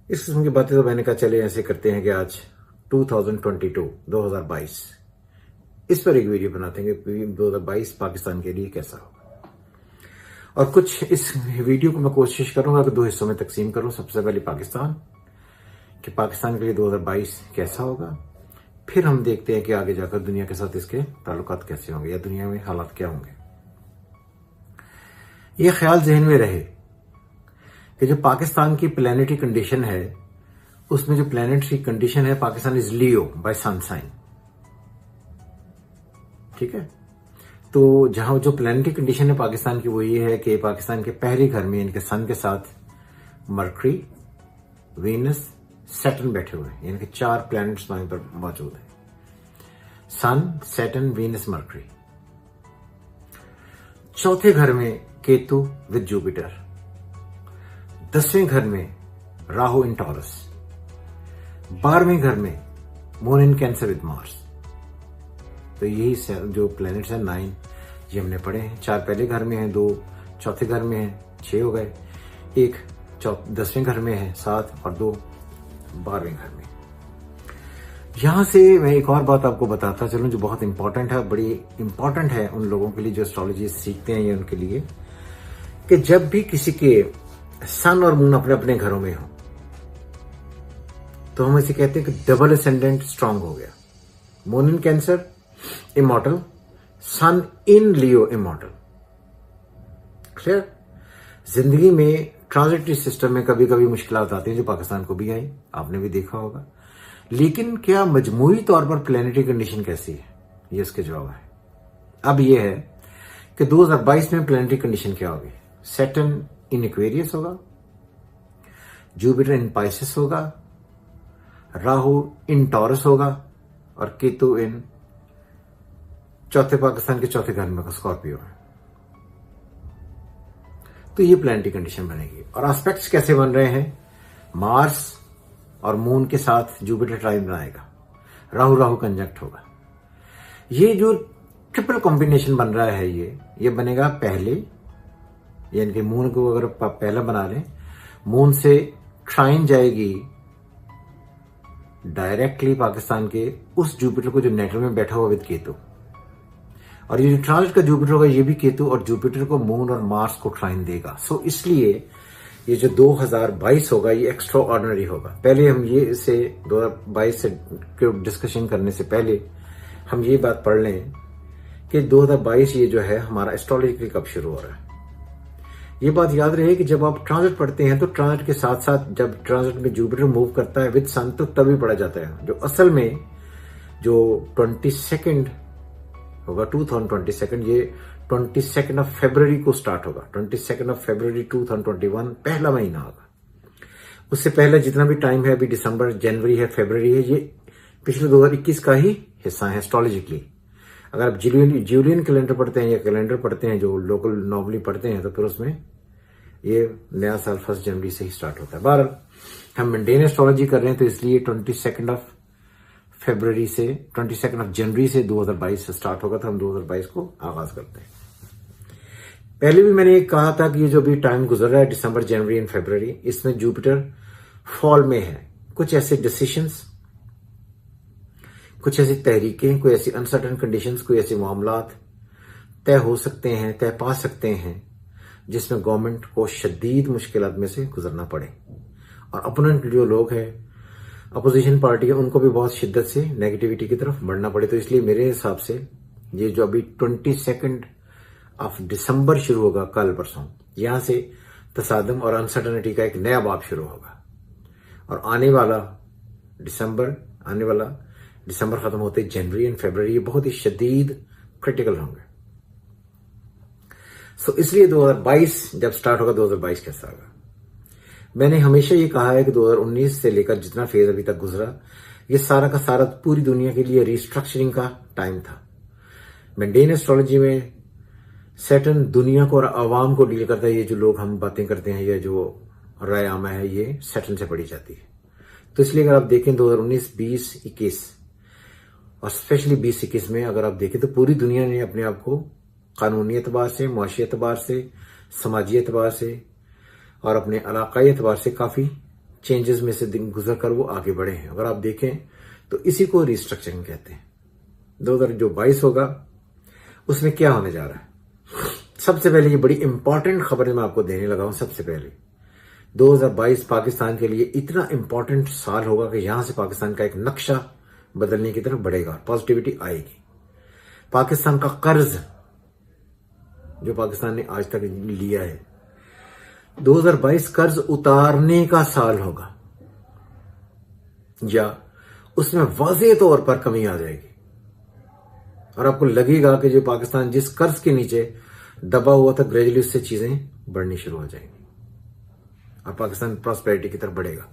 इस किस्म की बातें तो मैंने कहा चले ऐसे करते हैं कि आज 2022 इस पर एक वीडियो बनाते हैं कि 2022 पाकिस्तान के लिए कैसा होगा। और कुछ इस वीडियो को मैं कोशिश करूंगा कि दो हिस्सों में तकसीम करूं। सबसे पहले पाकिस्तान कि पाकिस्तान के लिए 2022 कैसा होगा, फिर हम देखते हैं कि आगे जाकर दुनिया के साथ इसके ताल्लुकात कैसे होंगे या दुनिया में हालात क्या होंगे। यह ख्याल जहन में रहे कि जो पाकिस्तान की प्लैनेटरी कंडीशन है, उसमें जो प्लैनेटरी कंडीशन है, Pakistan is Leo by sun sign. ठीक है, तो जहां जो प्लैनेटरी कंडीशन है पाकिस्तान की वो ये है कि पाकिस्तान के पहले घर में इनके सन के साथ मरकरी, वीनस, सैटर्न बैठे हुए हैं। यानी कि 4 प्लैनेट्स वहां पर मौजूद है। सन, सैटर्न, वीनस, मरकरी। चौथे घर में केतु विद जुपिटर। 10वें घर में राहु इन टॉरस। 12वें घर में moon in cancer with Mars. तो यही जो प्लैनेट्स हैं 9 ये हमने पढ़े हैं। 4 पहले घर में हैं, 2 चौथे घर में हैं, 6 हो गए। 1 10वें घर में है 7 और 2 12वें घर में। यहां से मैं एक और बात आपको बताता चलूं जो बहुत इंपॉर्टेंट है, बड़ी इंपॉर्टेंट है उन लोगों के लिए जो एस्ट्रोलॉजी सीखते हैं, ये उनके लिए कि जब भी किसी के सन और मून अपने अपने घरों में हो तो हम इसे कहते हैं कि डबल असेंडेंट स्ट्रांग हो गया। Moon in Cancer immortal, sun in Leo immortal. Clear? जिंदगी में ट्रांजिटरी सिस्टम में कभी कभी मुश्किलात आती हैं जो पाकिस्तान को भी आई, आपने भी देखा होगा। लेकिन क्या मजमूई तौर पर प्लैनेटरी कंडीशन कैसी है, ये इसके जवाब है। अब ये है कि 2022 में प्लैनेटरी कंडीशन क्या होगी। सैटर्न इन एक्वेरियस होगा, जुपिटर इन पाइसेस होगा, राहु इन टॉरस होगा और केतु इन पाकिस्तान के चौथे घर में स्कॉर्पियो है। तो ये प्लैनेटरी कंडीशन बनेगी। और एस्पेक्ट्स कैसे बन रहे हैं, मार्स और मून के साथ जुपिटर ट्राइन बनाएगा, राहु राहु कंजक्ट होगा। ये जो ट्रिपल कॉम्बिनेशन बन रहा है ये बनेगा पहले, यानी कि मून को अगर पहला बना लें, मून से ट्राइन जाएगी डायरेक्टली पाकिस्तान के उस जुपिटर को जो नेटल में बैठा हुआ विद केतु। और ये जो ट्रांजिट का जुपिटर होगा ये भी केतु और जुपिटर को मून और मार्स को ट्राइन देगा। सो इसलिए ये जो 2022 होगा ये एक्स्ट्रा ऑर्डिनरी होगा। पहले हम ये इसे 2022 से डिस्कशन करने से पहले हम ये बात पढ़ लें कि 2022 ये जो है हमारा एस्ट्रोलॉजिकली कब शुरू हो रहा है। ये बात याद रहे कि जब आप ट्रांजिट पढ़ते हैं तो ट्रांजिट के साथ साथ जब ट्रांजिट में जुपिटर मूव करता है विद सन तो तभी पढ़ा जाता है। जो असल में जो 22 होगा 2022, ये 22 फरवरी को स्टार्ट होगा। 22 फरवरी 2021 पहला महीना होगा। उससे पहले जितना भी टाइम है, अभी दिसंबर, जनवरी है, फरवरी है, ये पिछले 2021 का ही हिस्सा है एस्ट्रोलॉजिकली। अगर आप जूलियन कैलेंडर पढ़ते हैं या कैलेंडर पढ़ते हैं जो लोकल नॉर्मली पढ़ते हैं तो फिर उसमें ये नया साल 1 जनवरी से ही स्टार्ट होता है। बहरहाल हम मंडेन एस्ट्रोलॉजी कर रहे हैं तो इसलिए 22 जनवरी से 2022 से स्टार्ट होगा, तो हम 2022 को आगाज करते हैं। पहले भी मैंने कहा था कि ये जो भी टाइम गुजर रहा है दिसंबर, जनवरी एंड फरवरी, इसमें जुपिटर फॉल में है। कुछ ऐसे डिसीशंस, कुछ ऐसी तहरीकें, कोई ऐसी अनसर्टन कंडीशंस, कोई ऐसे मामलात तय हो सकते हैं, तय पा सकते हैं जिसमें गवर्नमेंट को शदीद मुश्किलात में से गुजरना पड़े और अपोनेंट जो लोग हैं, अपोजिशन पार्टी है, उनको भी बहुत शिद्दत से नेगेटिविटी की तरफ बढ़ना पड़े। तो इसलिए मेरे हिसाब से ये जो अभी 22 दिसंबर शुरू होगा, कल परसों, यहां से तसादम और अनसर्टनिटी का एक नया बाब शुरू होगा। और आने वाला दिसंबर खत्म होते जनवरी एंड फरवरी ये बहुत ही शदीद क्रिटिकल होंगे। सो इसलिए 2022 जब स्टार्ट होगा 2022 कैसा होगा। मैंने हमेशा ये कहा है कि 2019 से लेकर जितना फेज अभी तक गुजरा ये सारा का सारा पूरी दुनिया के लिए रिस्ट्रक्चरिंग का टाइम था। मंडेन एस्ट्रोलॉजी में सैटर्न दुनिया को और आवाम को डील करता है। ये जो लोग हम बातें करते हैं, ये जो राय आमा है, ये सैटर्न से पढ़ी जाती है। तो इसलिए अगर आप देखें 2019, 20, 21 और स्पेशली 20-21 में अगर आप देखें तो पूरी दुनिया ने अपने आप को कानूनी एतबार से, मुआशी एतबार से, समाजी एतबार से और अपने इलाकाई एतबार से काफी चेंजेस में से दिन गुजर कर वो आगे बढ़े हैं। अगर आप देखें तो इसी को रिस्ट्रक्चरिंग कहते हैं। 2022 होगा उसमें क्या होने जा रहा है। सबसे पहले ये बड़ी इंपॉर्टेंट खबर मैं आपको देने लगा हूं। सबसे पहले 2022 पाकिस्तान के लिए इतना इंपॉर्टेंट साल होगा कि यहां से पाकिस्तान का एक नक्शा बदलने की तरफ बढ़ेगा, पॉजिटिविटी आएगी। पाकिस्तान का कर्ज जो पाकिस्तान ने आज तक लिया है, 2022 कर्ज उतारने का साल होगा, या उसमें वाज़ेह तौर पर कमी आ जाएगी और आपको लगेगा कि जो पाकिस्तान जिस कर्ज के नीचे दबा हुआ था, ग्रेजुअली उससे चीजें बढ़नी शुरू हो जाएंगी और पाकिस्तान प्रॉस्पेरिटी की तरफ बढ़ेगा।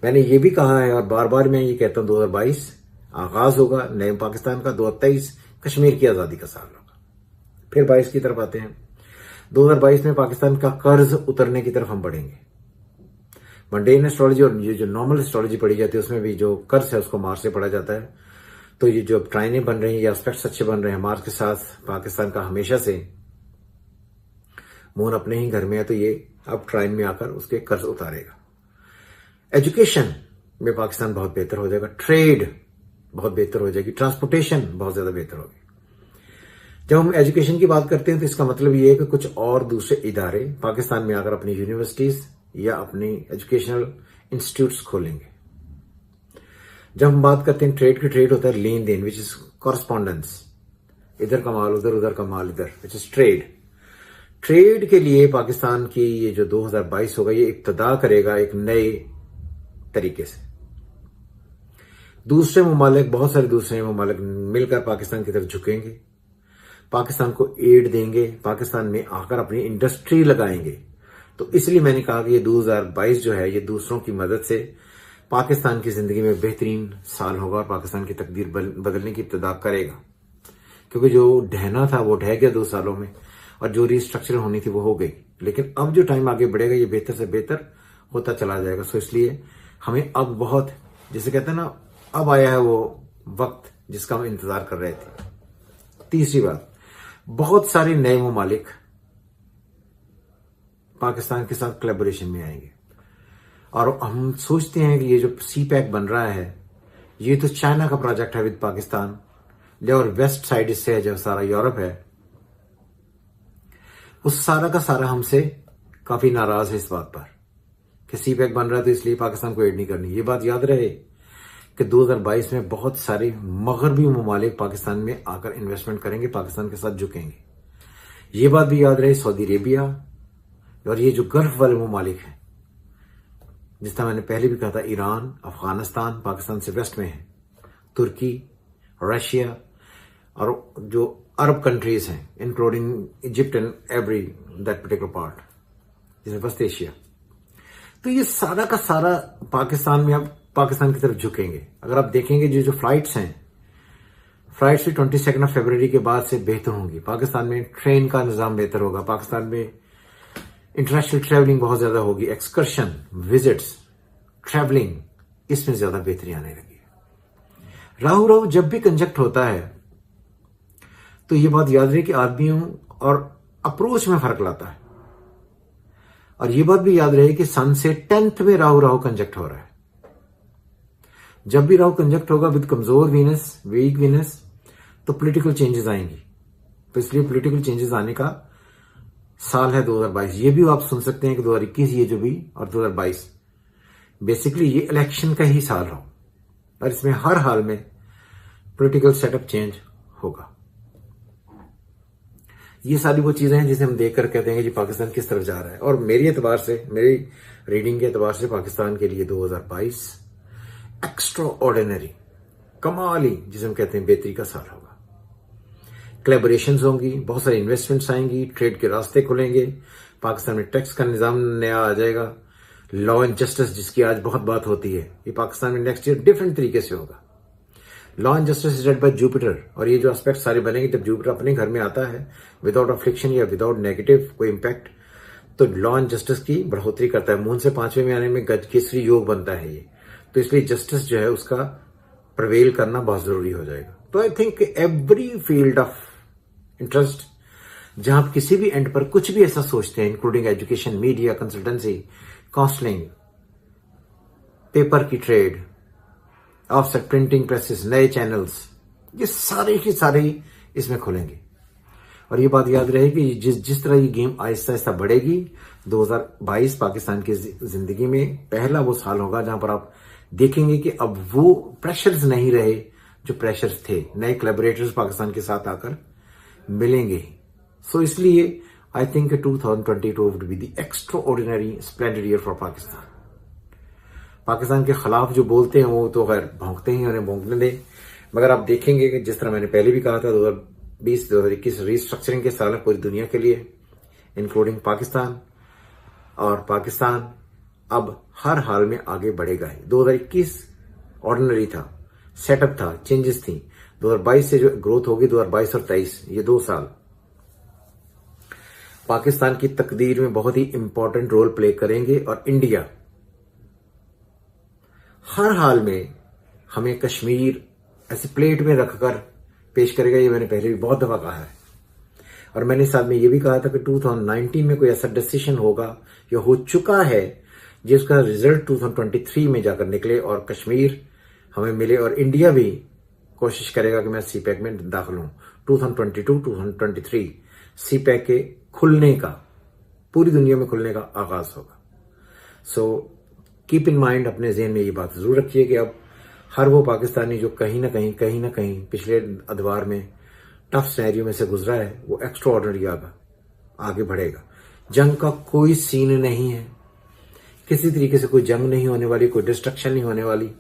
मैंने ये भी कहा है और बार बार मैं ये कहता हूं, 2022 आगाज होगा नए पाकिस्तान का, 2023 कश्मीर की आजादी का साल होगा। फिर 22 की तरफ आते हैं। 2022 में पाकिस्तान का कर्ज उतरने की तरफ हम बढ़ेंगे। मंडेन एस्ट्रोलॉजी और ये जो नॉर्मल एस्ट्रोलॉजी पढ़ी जाती है उसमें भी जो कर्ज है उसको मार्च से पढ़ा जाता है। तो ये जो ट्राइने बन रही हैं या एस्पेक्ट्स अच्छे बन रहे हैं मार्च के साथ, पाकिस्तान का हमेशा से मून अपने ही घर में है, तो ये अब ट्राइन में आकर उसके कर्ज उतारेगा। एजुकेशन में पाकिस्तान बहुत बेहतर हो जाएगा, ट्रेड बहुत बेहतर हो जाएगी, ट्रांसपोर्टेशन बहुत ज्यादा बेहतर होगी। जब हम एजुकेशन की बात करते हैं तो इसका मतलब ये है कि कुछ और दूसरे इदारे पाकिस्तान में आकर अपनी यूनिवर्सिटीज या अपनी एजुकेशनल इंस्टीट्यूट्स खोलेंगे। जब हम बात करते हैं ट्रेड की, ट्रेड होता है लेन देन, विच इज कॉरस्पॉन्डेंस, इधर का माल उधर, उधर का माल इधर, विच इज ट्रेड। ट्रेड के लिए पाकिस्तान की ये जो 2022 होगा ये इब्तदा करेगा एक नए तरीके से। दूसरे ममालिक, बहुत सारे दूसरे ममालिक मिलकर पाकिस्तान की तरफ झुकेंगे, पाकिस्तान को एड देंगे, पाकिस्तान में आकर अपनी इंडस्ट्री लगाएंगे। तो इसलिए मैंने कहा कि ये 2022 जो है ये दूसरों की मदद से पाकिस्तान की जिंदगी में बेहतरीन साल होगा और पाकिस्तान की तकदीर बदलने की इब्तिदा करेगा। क्योंकि जो ढहना था वो ढह गया 2 सालों में और जो रिस्ट्रक्चर होनी थी वो हो गई, लेकिन अब जो टाइम आगे बढ़ेगा ये बेहतर से बेहतर होता चला जाएगा। सो इसलिए हमें अब बहुत, जिसे कहते हैं ना, अब आया है वो वक्त जिसका हम इंतजार कर रहे थे। तीसरी बात, बहुत सारे नए ममालिक पाकिस्तान के साथ कोलैबोरेशन में आएंगे और हम सोचते हैं कि ये जो CPEC बन रहा है ये तो चाइना का प्रोजेक्ट है विद पाकिस्तान, और वेस्ट साइड इससे है जो सारा यूरोप है, उस सारा का सारा हमसे काफी नाराज है इस बात पर कि CPEC बन रहा है तो इसलिए पाकिस्तान को एड नहीं करनी। ये बात याद रहे कि 2022 में बहुत सारे मगरबी ममालिक पाकिस्तान में आकर इन्वेस्टमेंट करेंगे, पाकिस्तान के साथ झुकेंगे। ये बात भी याद रहे, सऊदी अरेबिया और ये जो गल्फ वाले ममालिक हैं, जिस तरह मैंने पहले भी कहा था, ईरान, अफगानिस्तान पाकिस्तान से वेस्ट में है, तुर्की, रशिया और जो अरब कंट्रीज हैं including Egypt and every that particular part, जैसे वेस्ट एशिया। तो ये सारा का सारा पाकिस्तान में अब पाकिस्तान की तरफ झुकेंगे। अगर आप देखेंगे जो फ्लाइट्स हैं, फ्लाइट्स भी 22 फरवरी के बाद से बेहतर होंगी। पाकिस्तान में ट्रेन का निजाम बेहतर होगा, पाकिस्तान में इंटरनेशनल ट्रैवलिंग बहुत ज्यादा होगी, एक्सकर्शन, विजिट्स, ट्रैवलिंग, इसमें ज्यादा बेहतरी आने लगी है। राहु जब भी कंजक्ट होता है तो ये बात याद रहे कि आदमियों और अप्रोच में फर्क लाता है, और ये बात भी याद रहे कि सन से 10th में राहु कंजक्ट हो रहा है। जब भी राहु कंजक्ट होगा विद कमजोर वीनस, वीक वीनस, तो पॉलिटिकल चेंजेस आएंगी। तो इसलिए पॉलिटिकल चेंजेस आने का साल है 2022। ये भी आप सुन सकते हैं कि 2021 ये जो भी और 2022 बेसिकली ये इलेक्शन का ही साल हो और इसमें हर हाल में पॉलिटिकल सेटअप चेंज होगा। ये सारी वो चीजें हैं जिसे हम देखकर कहते हैं कि जी पाकिस्तान किस तरफ जा रहा है। और मेरी एतबार से, मेरी रीडिंग के एतबार से पाकिस्तान के लिए 2022 एक्स्ट्रा ऑर्डिनरी, कमाली, जिसे हम कहते हैं बेहतरी का साल होगा। कोलैबोरेशंस होंगी, बहुत सारी इन्वेस्टमेंट्स आएंगी, ट्रेड के रास्ते खुलेंगे, पाकिस्तान में टैक्स का निजाम नया आ जाएगा, लॉ एंड जस्टिस जिसकी आज बहुत बात होती है, ये पाकिस्तान में नेक्स्ट ईयर डिफरेंट तरीके से होगा। Law and justice is red bye Jupiter, और ये जो एस्पेक्ट सारे बनेंगे जब जुपिटर अपने घर में आता है विदाउट अफ्लिक्शन या विदाउट नेगेटिव कोई इंपैक्ट, तो लॉ एंड जस्टिस की बढ़ोतरी करता है। मून से 5वें में आने में गज केसरी योग बनता है ये, तो इसलिए जस्टिस जो है उसका प्रवेल करना बहुत जरूरी हो जाएगा। तो I think every field of interest जहां आप किसी भी एंड पर कुछ भी ऐसा सोचते हैं, including education, media, consultancy, counselling, paper की ट्रेड, ऑफसेट प्रिंटिंग प्रेसेस, नए चैनल्स, ये सारे के सारे इसमें खुलेंगे। और ये बात याद रहे कि जिस तरह ये गेम आहिस्ता आहिस्ता बढ़ेगी, 2022 पाकिस्तान की जिंदगी में पहला वो साल होगा जहां पर आप देखेंगे कि अब वो प्रेशर्स नहीं रहे जो प्रेशर्स थे। नए कोलैबोरेटर्स पाकिस्तान के साथ आकर मिलेंगे। सो इसलिए I think 2022 would be the extra ordinary splendid year for Pakistan. Pakistan के खिलाफ जो बोलते हैं वो तो खैर भौंकते ही, उन्हें भौंकने दें। मगर आप देखेंगे कि जिस तरह मैंने पहले भी कहा था, 2020-2021 रीस्ट्रक्चरिंग के साल है पूरी दुनिया के लिए, इंक्लूडिंग पाकिस्तान। और पाकिस्तान अब हर हाल में आगे बढ़ेगा ही। 2021 ऑर्डिनरी था, सेटअप था, चेंजेस थी। 2022 से जो ग्रोथ होगी, 2022 और 23 ये 2 साल पाकिस्तान की तकदीर में बहुत ही इंपॉर्टेंट रोल प्ले करेंगे। और इंडिया हर हाल में हमें कश्मीर ऐसे प्लेट में रखकर पेश करेगा। ये मैंने पहले भी बहुत दफा कहा है। और मैंने साथ में ये भी कहा था कि 2019 में कोई ऐसा डिसीजन होगा या हो चुका है जिसका रिजल्ट 2023 में जाकर निकले और कश्मीर हमें मिले और इंडिया भी कोशिश करेगा कि मैं सीपैक में दाखिल हूं। 2022-2023 सीपैक के खुलने का, पूरी दुनिया में खुलने का आगाज होगा। सो कीप इन माइंड, अपने ज़हन में ये बात जरूर रखिए कि अब हर वो पाकिस्तानी जो कहीं ना कहीं पिछले अदवार में टफ सिनेरियो में से गुजरा है, वो एक्स्ट्रा ऑर्डिनरी आगे बढ़ेगा। जंग का कोई सीन नहीं है, किसी तरीके से कोई जंग नहीं होने वाली, कोई डिस्ट्रक्शन नहीं होने वाली,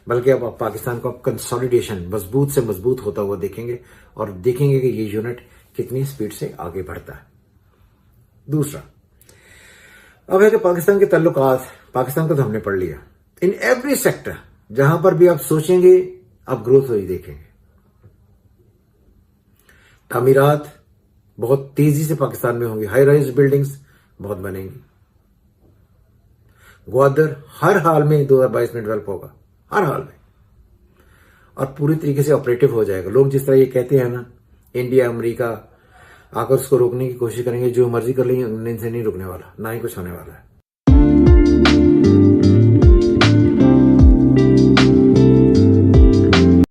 बल्कि अब आप पाकिस्तान का कंसोलिडेशन मजबूत से मजबूत होता हुआ देखेंगे और देखेंगे कि ये यूनिट कितनी स्पीड से आगे बढ़ता है। दूसरा अब है कि पाकिस्तान के ताल्लुकात, पाकिस्तान को तो हमने पढ़ लिया। इन एवरी सेक्टर जहां पर भी आप सोचेंगे, आप ग्रोथ ही देखेंगे। तामीरात बहुत तेजी से पाकिस्तान में होंगी, हाई राइज बिल्डिंग्स बहुत बनेंगी। ग्वादर हर हाल में 2022 में डेवलप होगा, हर हाल में, और पूरी तरीके से ऑपरेटिव हो जाएगा। लोग जिस तरह ये कहते हैं ना, इंडिया अमेरिका आकर उसको रोकने की कोशिश करेंगे, जो मर्जी कर लेंगे, इनसे नहीं रुकने वाला, ना ही कुछ होने वाला है।